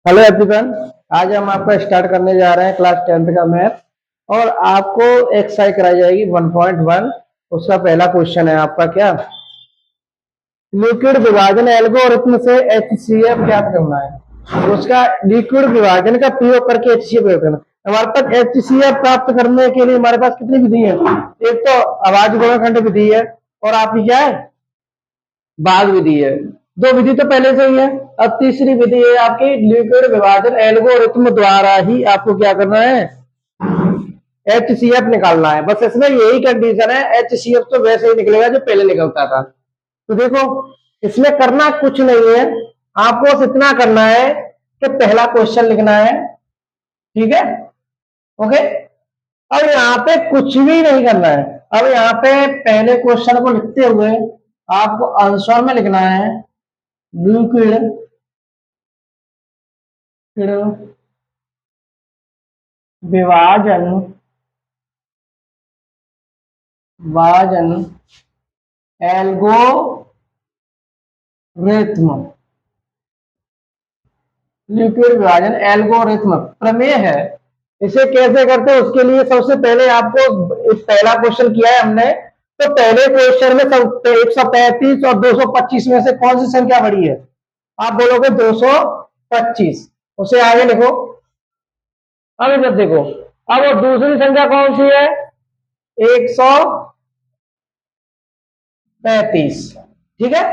Hello everyone. आज हम आपका स्टार्ट करने जा रहे हैं क्लास 10th का मैथ। और आपको एक्सरसाइज कराई जाएगी 1.1। उसका पहला क्वेश्चन है आपका क्या, लिक्विड विभाजन एल्गोरिथम से HCF ज्ञात करना है। उसका लिक्विड विभाजन का प्रयोग करके HCF प्रयोग करना। हमारे पास HCF प्राप्त करने के लिए हमारे पास कितनी विधि है? एक तो आवाज गुणनखंड विधि है और आपकी क्या है, भाग विधि है। दो विधि तो पहले से ही है। अब तीसरी विधि है आपकी लिक्विड विभाजन एल्गोरिथम द्वारा ही आपको क्या करना है, HCF निकालना है। बस इसमें यही कंडीशन है, HCF तो वैसे ही निकलेगा जो पहले निकलता था। तो देखो, इसमें करना कुछ नहीं है, आपको बस इतना करना है कि पहला क्वेश्चन लिखना है, ठीक है, ओके। अब यहाँ पे कुछ भी नहीं करना है। अब यहाँ पे पहले क्वेश्चन को लिखते हुए आपको आंसर में लिखना है लिक्विड विभाजन वाजन एल्गोरिथम, लिक्विड विभाजन एल्गोरिथम प्रमेय है। इसे कैसे करते हैं उसके लिए सबसे पहले आपको इस पहला क्वेश्चन किया है हमने, तो पहले क्वेश्चन में सब 135 और 225 में से कौन सी संख्या बड़ी है? आप बोलोगे 225, उसे आगे लिखो। अब इधर देखो, अब वो दूसरी संख्या कौन सी है? 135, ठीक है।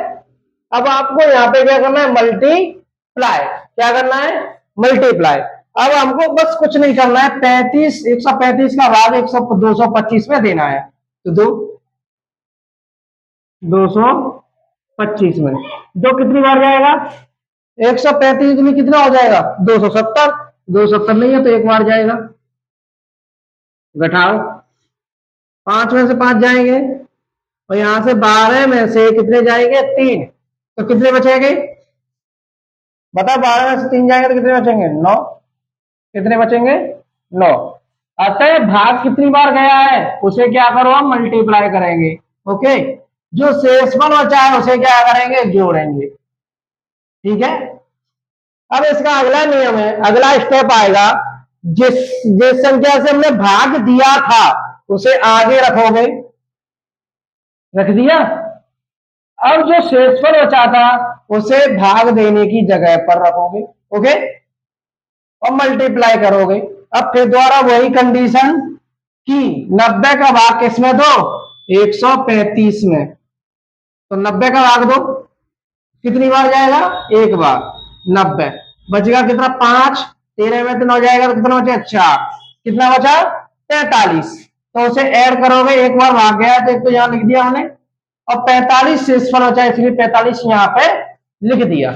अब आपको यहाँ पे क्या करना है, मल्टीप्लाई। क्या करना है? मल्टीप्लाई। अब हमको बस कुछ नहीं करना है, 135 का भाग 225 में देना है। तो 225 में दो कितनी बार जाएगा? 135 में कितना हो जाएगा? 270। 270 नहीं है तो एक बार जाएगा, घटाओ। 5 में से 5 जाएंगे और यहां से 12 में से कितने जाएंगे? 3। तो कितने बचेंगे? बता, 12 में से 3 जाएंगे तो कितने बचेंगे? 9। कितने बचेंगे? 9। अतः भाग कितनी बार गया है उसे क्या करो, हम मल्टीप्लाई करेंगे, ओके। जो शेषफल बचा है उसे क्या करेंगे? जोड़ेंगे, ठीक है। अब इसका अगला नियम है, अगला स्टेप आएगा, जिस जिस संख्या से हमने भाग दिया था उसे आगे रखोगे, रख दिया। अब जो शेषफल बचा था उसे भाग देने की जगह पर रखोगे, ओके, और मल्टीप्लाई करोगे। अब फिर दोबारा वही कंडीशन कि 90 का भाग किसमें दो? 135 में। तो 90 का भाग दो, कितनी बार जाएगा? एक बार। 90 बचेगा कितना? 5। 13 में तो 9 जाएगा तो कितना बचा? 4। कितना बचा? 43। तो उसे ऐड करोगे, एक बार भाग गया तो एक तो यहां लिख दिया हमने, और 45 शेषफल बचा इसलिए 45 यहां पे लिख दिया।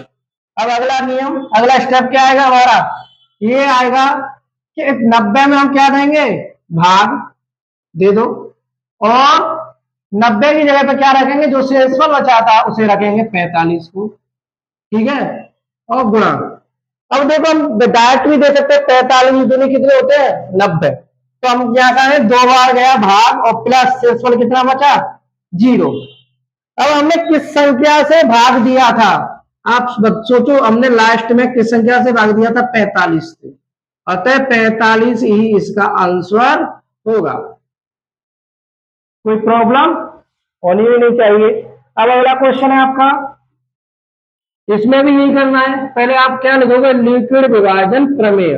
अब अगला नियम, अगला स्टेप क्या आएगा हमारा? ये आएगा कि 90 में हम क्या देंगे? भाग दे दो, और 90 की जगह पे क्या रखेंगे? जो शेषफल बचा था उसे रखेंगे 45 को, ठीक है, और गुणा। अब देखो, हम डायरेक्ट भी दे सकते हैं, 45 दूनी कितने होते हैं? 90। तो हम क्या करें, दो बार गया भाग और प्लस शेषफल कितना बचा? 0। अब हमने किस संख्या से भाग दिया था? आप सोचो, हमने लास्ट में किस संख्या से भाग दिया था? 45 से। अतः 45 ही इसका आंसर होगा। कोई प्रॉब्लम होनी भी नहीं चाहिए। अब अगला क्वेश्चन है आपका, इसमें भी यही करना है। पहले आप क्या लिखोगे? लिक्विड विभाजन प्रमेय,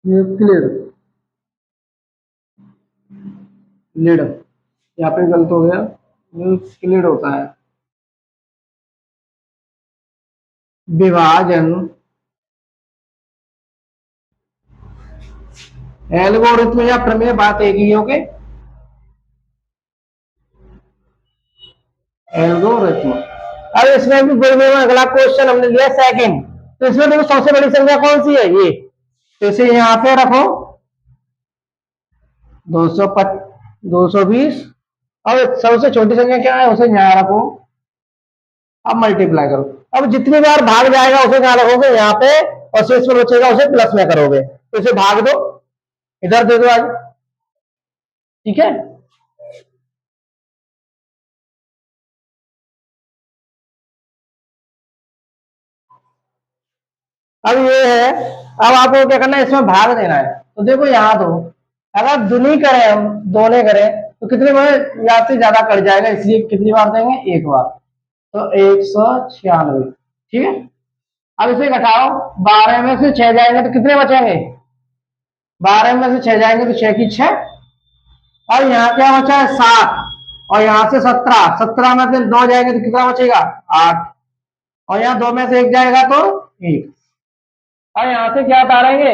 न्यूक्लियर लिड, यहाँ पे गलत हो गया, न्यूक्लियर होता है। विभाजन एल्गोरिथम या प्रमेय, बात एक ही, ओके। एल्गोरिथम। अब इसमें भी बोलने में अगला क्वेश्चन हमने लिया सेकंड। तो इसमें देखो, सबसे बड़ी संख्या कौन सी है? ये। तो इसे यहां पे रखो, 220। अब सबसे छोटी संख्या क्या है उसे यहां रखो, अब मल्टीप्लाई करो। अब जितनी बार भाग जाएगा उसे कहां रखोगे? यहाँ पे। और शेष में बचेगा उसे प्लस में करोगे, तो इसे भाग दो, इधर दे दो आज, ठीक है। अब ये है, अब आपको क्या करना है, इसमें भाग देना है। तो देखो यहाँ दो, अगर दुनी करें हम, दोने करें तो कितने बार या से ज्यादा कट जाएगा, इसलिए कितनी बार देंगे, एक बार। तो 196, ठीक है। अब इसे घटाओ, 12 में से 6 जाएंगे तो कितने बचेंगे, 12 में से 6 जाएंगे तो 6 की 6। और यहाँ क्या बचा है, 7, और यहाँ से 17, 17 में से 9 जाएंगे तो कितना बचेगा, 8, और यहाँ 2 में से 1 जाएगा तो 1, और यहाँ से क्या उतारेंगे,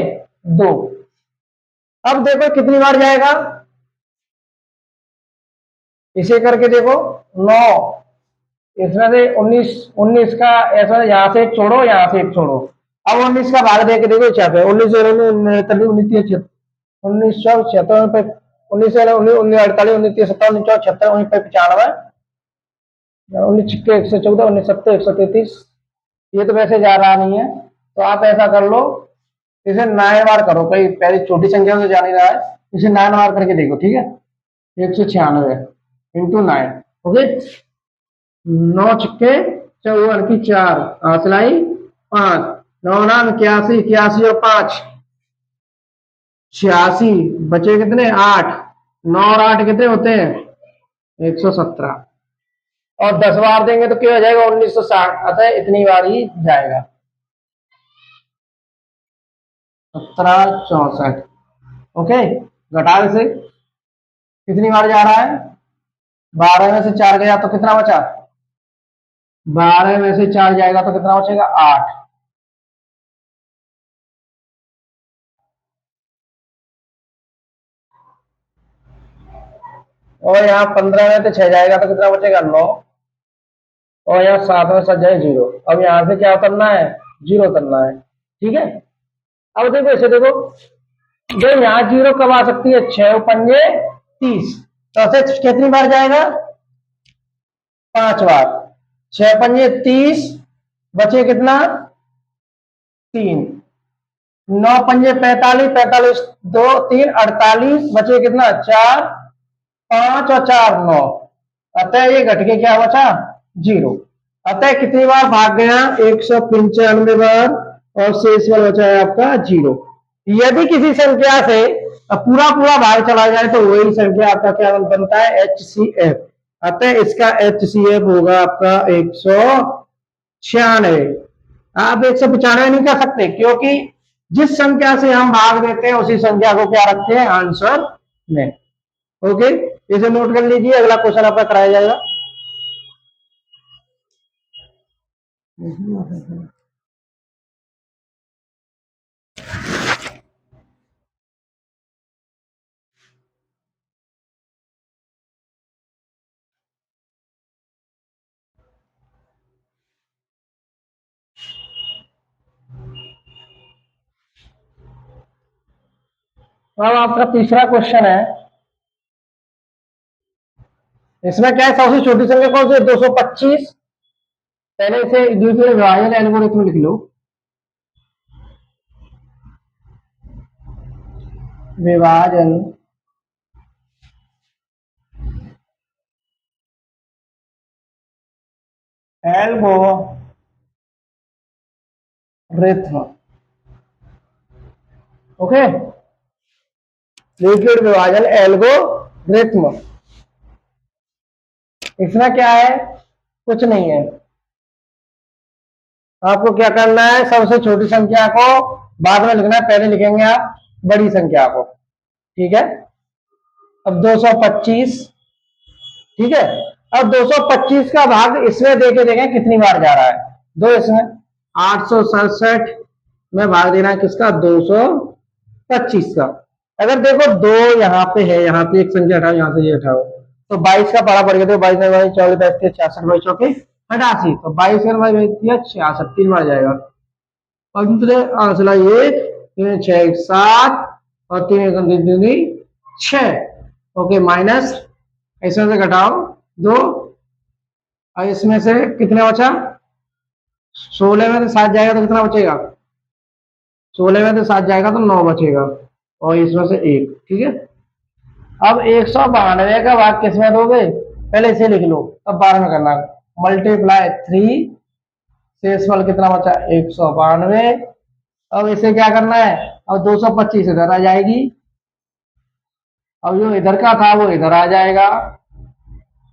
2। अब देखो कितनी बार जाएगा, इसे करके देखो, 9, इसमें से 19, 19 का ऐसा, यहाँ से एक छोड़ो, यहाँ से एक छोड़ो। अब 19 का भाग दे के देखो, क्या है, 19 19 छिहत्तर, 19 अड़तालीस, 19 सत्तावन, 19 76, 19 95, 19 छिक्के 114, 19 सत्ते 133। ये तो वैसे जा रहा नहीं है, तो आप ऐसा कर लो, इसे 9 बार करो, कहीं पहले छोटी संख्या से जा नहीं रहा है, इसे 9 बार करके देखो, ठीक है। 196 इंटू 9, ओके। 9 छिक्के 54 की 4, सिलाई 5, 9 नाम 81, 81 और 5 86, बचे कितने, 8, 9 और 8 कितने होते हैं, 117, और 10 बार देंगे तो क्या हो जाएगा, 1960। अतः इतनी बार ही जाएगा, 1764, ओके। घटा इसे, कितनी बार जा रहा है, 12 में से 4 गया तो कितना बचा, 12 में से 4 जाएगा तो कितना बचेगा, 8। और यहाँ 15 में से 6 जाएगा तो कितना बचेगा, 9, और यहाँ 7 में 7 जाए 0। अब यहाँ से क्या करना है, 0 करना है, ठीक है। अब देखो इसे देखो, जो यहाँ 0 कब आ सकती है, 6 पंजे 30, तो ऐसे कितनी बार जाएगा, 5 बार। 6 पंजे 30, बचे कितना, 3, 9 पंजे 45, 45 2 3 48, बचे कितना, 4, 5 और 4 9, अतः ये घट के क्या बचा, 0। अतः कितनी बार भाग गया, 195 बार, और शेष बार बचा है आपका 0। यदि किसी संख्या से पूरा पूरा भाग चला जाए तो वही संख्या आपका क्या बनता है, HCF। अतः इसका HCF होगा आपका 196। आप 195 नहीं कर सकते, क्योंकि जिस संख्या से हम भाग देते हैं उसी संख्या को क्या रखते हैं आंसर में, ओके। इसे नोट कर लीजिए, अगला क्वेश्चन आपका कराया जाएगा। अब आपका तीसरा क्वेश्चन है, इसमें क्या है, सबसे छोटी संख्या कौन सी है, 225। पहले इसे दूसरे विभाजन एल्गोरिथम लिख लो, विभाजन एल्गोरिथम, ओके। यूक्लिड विभाजन एल्गोरिथम, इसमें क्या है, कुछ नहीं है। आपको क्या करना है, सबसे छोटी संख्या को बाद में लिखना है, पहले लिखेंगे आप बड़ी संख्या को, ठीक है। अब 225, ठीक है। अब 225 का भाग इसमें देके देखें कितनी बार जा रहा है, 2 इसमें 867 में भाग देना है किसका, 225 का। अगर देखो 2 यहाँ पे है, यहाँ पे एक संख्या हटाओ, यहाँ से ये हटाओ, तो 22 का पड़ा पड़ गया, तो 22 में 24 बैठते 66 बाई चौके 88, तो 22 में 66, 3 बार जाएगा। और दूसरे आंसला 1 3 6 7 और 3 6, ओके। माइनस, इसमें से घटाओ 2, और इसमें से कितने बचा, 16 में से 7 जाएगा तो कितना बचेगा, 16 में से 7 जाएगा तो 9 बचेगा, और इसमें से 1, ठीक है। अब 192 का भाग किसमें दोगे, पहले इसे लिख लो, अब 12 में करना, मल्टीप्लाई 3, शेषफल कितना बचा, 192, अब इसे क्या करना है, अब 225 इधर आ जाएगी, अब जो इधर का था वो इधर आ जाएगा।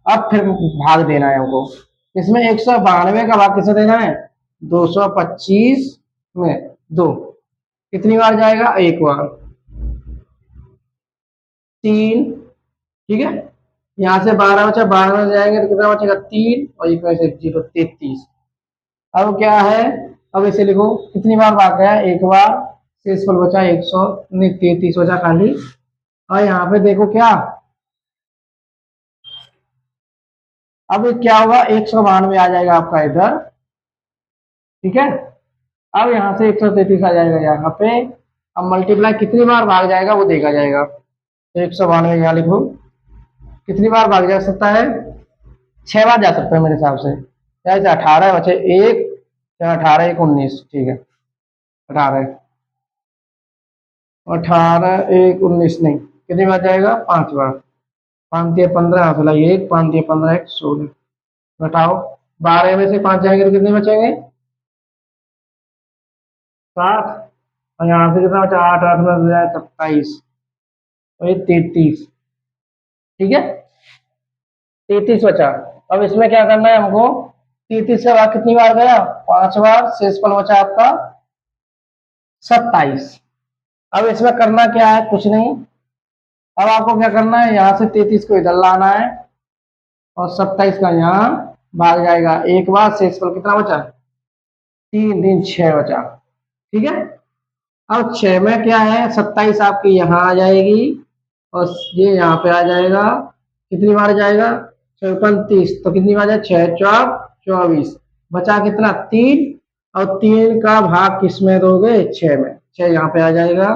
अब फिर भाग देना है हमको, इसमें 192 का भाग किसे देना है, 225 में 2, कितनी बार जाएगा, एक बार, 3, ठीक है। यहाँ से 12 बचा, 12 में जाएंगे तो कितना बचेगा, 3 और एक में से 0, 33। अब क्या है, अब इसे लिखो कितनी बार भाग गया, एक बार, शेषफल बचा 100, नहीं 33 बचा खाली। और यहाँ पे देखो क्या, अब क्या होगा, 192 आ जाएगा आपका इधर, ठीक है। अब यहाँ से 133 आ जाएगा यहाँ पे, अब मल्टीप्लाई कितनी बार भाग जाएगा वो देखा जाएगा। तो 192 यहाँ लिखो, कितनी बार भाग जा सकता है, 6 बार जा सकता है मेरे हिसाब से। जैसे 18 बचे एक, 18 एक 19, ठीक है, 18, 18 एक 19 नहीं, कितनी बार जाएगा, 5 बार, 5 दिए 15, चला एक, 5 दिए 15 एक 16, घटाओ, 12 में से 5 जाएंगे तो कितने बचेंगे, 7, और यहाँ से कितना बचा, 8, 8 में जाए 27 और ये 33, ठीक है, 33 बचा। अब इसमें क्या करना है हमको, 33 से बाद कितनी बार गया, 5 बार, शेषफल बचा आपका 27। अब इसमें करना क्या है, कुछ नहीं, अब आपको क्या करना है, यहाँ से 33 को इधर लाना है और 27 का यहाँ भाग जाएगा एक बार, शेषफल कितना बचा, 3 3 6 बचा, ठीक है। अब 6 में क्या है, 27 आपकी यहाँ आ जाएगी और ये यहाँ पे आ जाएगा, कितनी बार जाएगा, 34, तो कितनी बार जाए, 6 4 24, बचा कितना, 3, और 3 का भाग किस में दोगे, 6 में, 6 यहाँ पे आ जाएगा,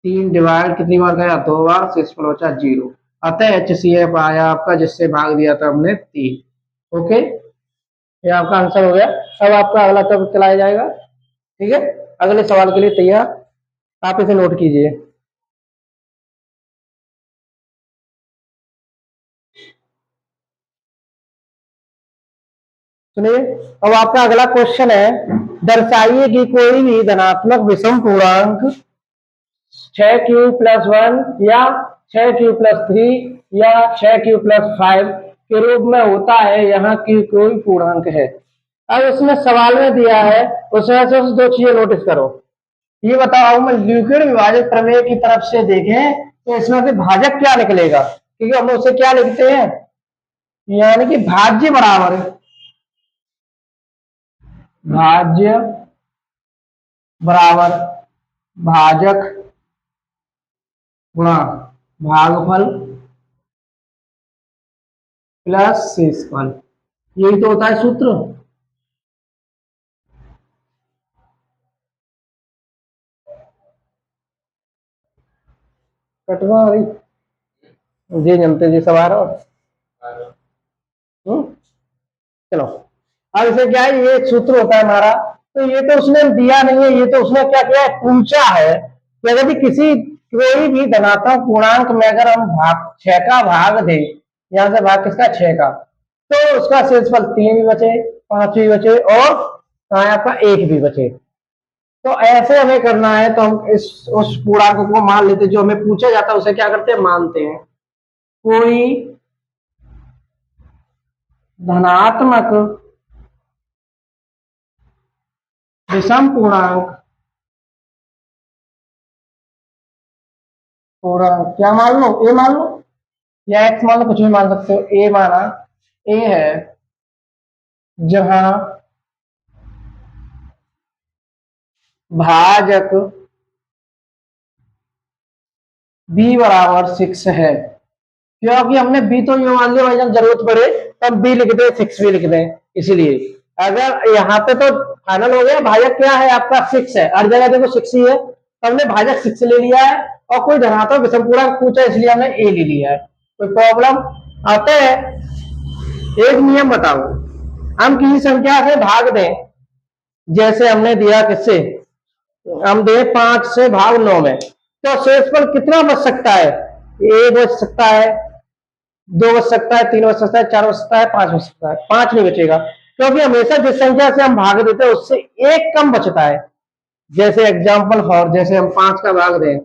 3 डिवाइड कितनी बार गया, 2 बार, शेषफल बचा 0। अतः HCF आया आपका, जिससे भाग दिया था हमने 3। ओके, ये आपका आंसर हो गया। अब आपका अगला टॉपिक चलाया जाएगा, ठीक है। अगले सवाल के लिए तैयार, आप इसे नोट कीजिए। सुनिए, अब आपका अगला क्वेश्चन है, दर्शाइए कि कोई भी धनात्मक विषम पूर्णांक 6q+1 या 6q+3 या 6q+5 के रूप में होता है, यहाँ की कोई पूर्णांक है। अब इसमें सवाल में दिया है, उसमें से दो चीजें नोटिस करो। ये बताओ, हम ल्यूसिड विभाजक प्रमेय की तरफ से देखें तो इसमें से भाजक क्या निकलेगा, क्योंकि हम उसे क्या लिखते हैं, यानी कि भाज्य बराबर भाज्य बराबर भाजक गुणा भागफल प्लस शेषफल, यही तो होता है सूत्र। कटवा रही जी, जनते जी सवार हो। चलो, अब इसे क्या है, ये एक सूत्र होता है हमारा, तो ये तो उसने दिया नहीं है, ये तो उसने क्या किया है, पूछा है कि अगर किसी कोई भी धनात्मक पूर्णांक में अगर हम भाग 6 का भाग दे, यहाँ से भाग किसका, 6 का, तो उसका शेषफल 3 भी बचे, 5 भी बचे और आपका 1 भी बचे। तो ऐसे हमें करना है, तो हम इस उस पूर्णांक को मान लेते, जो हमें पूछा जाता है उसे क्या करते हैं, मानते हैं। कोई धनात्मक विषम पूर्णांक क्या मान लो, ए मान लो या एक्स मान लो, कुछ भी मान सकते हो, ए माना, ए है जहां भाजक बी बराबर 6 है, क्योंकि हमने बी तो ये मान लिया भाई, जब जरूरत पड़े तब बी लिख दे, 6 भी लिख दें, इसलिए अगर यहाँ पे तो फाइनल हो गया, भाजक क्या है आपका 6 है, हर जगह देखो 6 ही है, तो हमने भाजक 6 ले लिया है, और कोई धनात्मक विषम पूर्णांक पूछा इसलिए हमने ए ले लिया है। कोई प्रॉब्लम आते है, एक नियम बताओ, हम किसी संख्या से भाग दें, जैसे हमने दिया किससे, हम दे 5 से भाग 9 में, तो शेषफल कितना बच सकता है, ए बच सकता है, 2 बच सकता है, 3 बच सकता है, 4 बच सकता है, 5 बच सकता है, 5 नहीं बचेगा, क्योंकि हमेशा जिस संख्या से हम भाग देते हैं उससे एक कम बचता है। जैसे एग्जाम्पल फॉर, जैसे हम 5 का भाग दें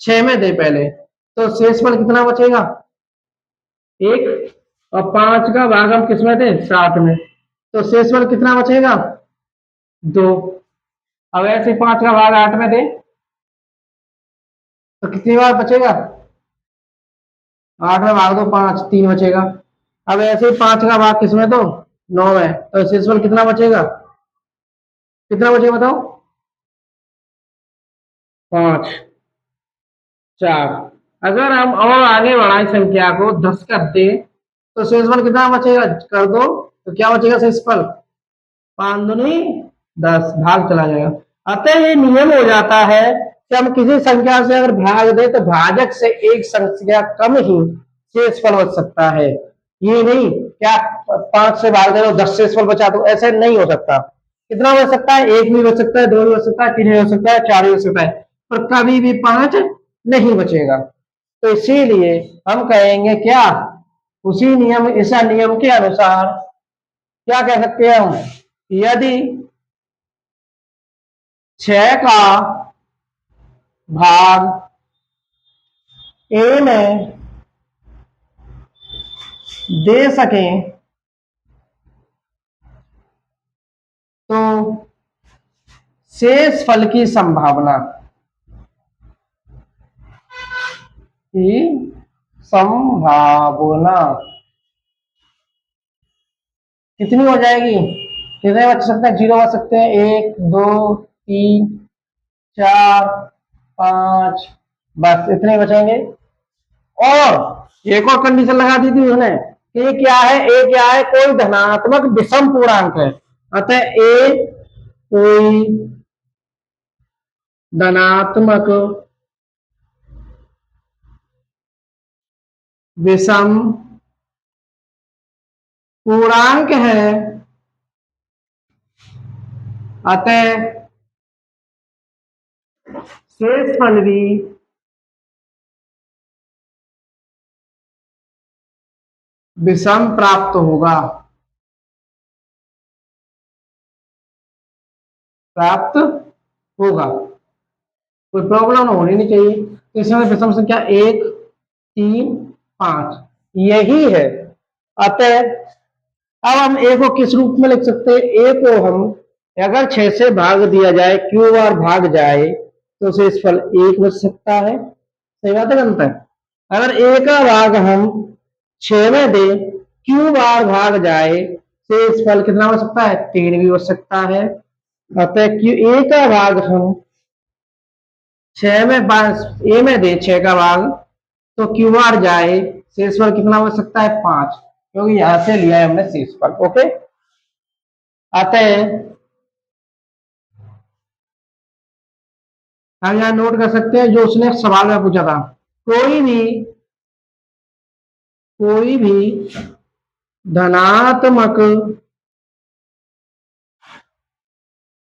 6 में दे पहले, तो शेषफल कितना बचेगा? 1। और 5 का भाग हम किस में दें? 7 में, तो शेषफल कितना बचेगा? 2। अब ऐसे 5 का भाग 8 में दें तो कितनी बार बचेगा? 8 में भाग दो 5, 3 बचेगा। अब ऐसे ही 5 का भाग किसमें दो? 9 में, तो शेषफल कितना बचेगा? कितना बचेगा बताओ? 5, 4। अगर हम और आगे बढ़ाएं संख्या को 10 कर दे तो शेषफल कितना बचेगा? कर दो तो क्या बचेगा शेषफल? 5 दूनी 10, भाग चला जाएगा। अतः ये नियम हो जाता है कि हम किसी संख्या से अगर भाग दे तो भाजक से एक संख्या कम ही शेषफल बच सकता है। ये नहीं क्या 5 से भाग दे तो 10 शेषफल बचा, तो ऐसे नहीं हो सकता। कितना बच सकता है? 1 भी बच सकता है, 2 भी बच सकता है, 3 भी बच सकता है, 4 भी बच सकता है, पर कभी भी 5 नहीं बचेगा। तो इसीलिए हम कहेंगे क्या, उसी नियम, इस नियम के अनुसार क्या कह सकते हैं हम, यदि 6 का भाग ए में दे सकें तो शेष फल की संभावना कितनी हो जाएगी? कितने बच सकते हैं? 0 बच सकते हैं, 1 2 3 4 5, बस इतने बचेंगे। और एक और कंडीशन लगा दी थी उसने कि ये क्या है, ए क्या है? कोई धनात्मक विषम पूर्णांक है। अतः ए कोई धनात्मक विषम पूर्णांक है, अतः शेषफल भी विषम प्राप्त होगा, प्राप्त होगा। कोई प्रॉब्लम होनी नहीं चाहिए। तो इसमें विषम संख्या 1 3 5 यही है। अतः अब हम ए को किस रूप में लिख सकते हैं? ए को हम अगर 6 से भाग दिया जाए, क्यू बार भाग जाए, तो शेषफल 1 बच सकता है। सही बात है, गलत है? अगर ए का भाग हम 6 में दे, क्यू बार भाग जाए, शेषफल कितना बच सकता है? 3 भी बच सकता है। अतः क्यू ए का भाग हम 6 में ए में दे 6 का भाग, तो क्यू बार जाए, शेषफल कितना बच सकता है? 5, क्योंकि यहां से लिया है हमने शेषफल। ओके, अतः हम यहाँ नोट कर सकते हैं जो उसने सवाल में पूछा था, कोई भी धनात्मक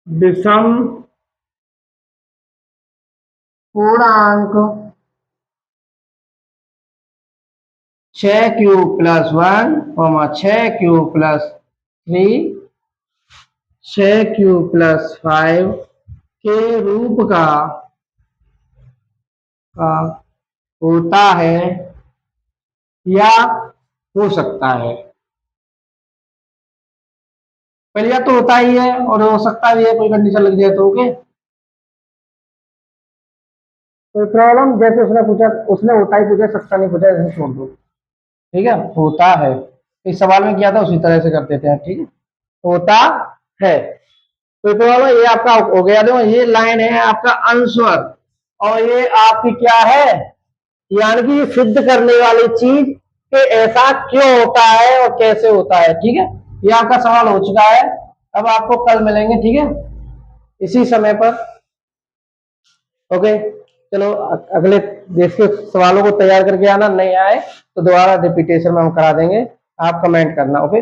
विषम पूर्णांक 6q+1, 6q+3, 6q+5 के रूप का होता है या हो सकता है। पहले या तो होता ही है और हो सकता भी है, कोई कंडीशन लग जाए तो। ओके, कोई प्रॉब्लम? जैसे उसने पूछा, उसने होता ही पूछा, सकता नहीं पूछा, ऐसे छोड़ दो। ठीक है, होता है, इस सवाल में किया था उसी तरह से कर देते हैं। ठीक है, होता है। कोई प्रॉब्लम? ये आपका हो गया। देखो ये लाइन है आपका आंसर, और ये आपकी क्या है, यानी कि सिद्ध करने वाली चीज कि ऐसा क्यों होता है और कैसे होता है। ठीक है, ये आपका सवाल हो चुका है। अब आपको कल मिलेंगे, ठीक है, इसी समय पर। ओके, चलो अगले देश के सवालों को तैयार करके आना, नहीं आए तो दोबारा रिपीटेशन में हम करा देंगे, आप कमेंट करना। ओके।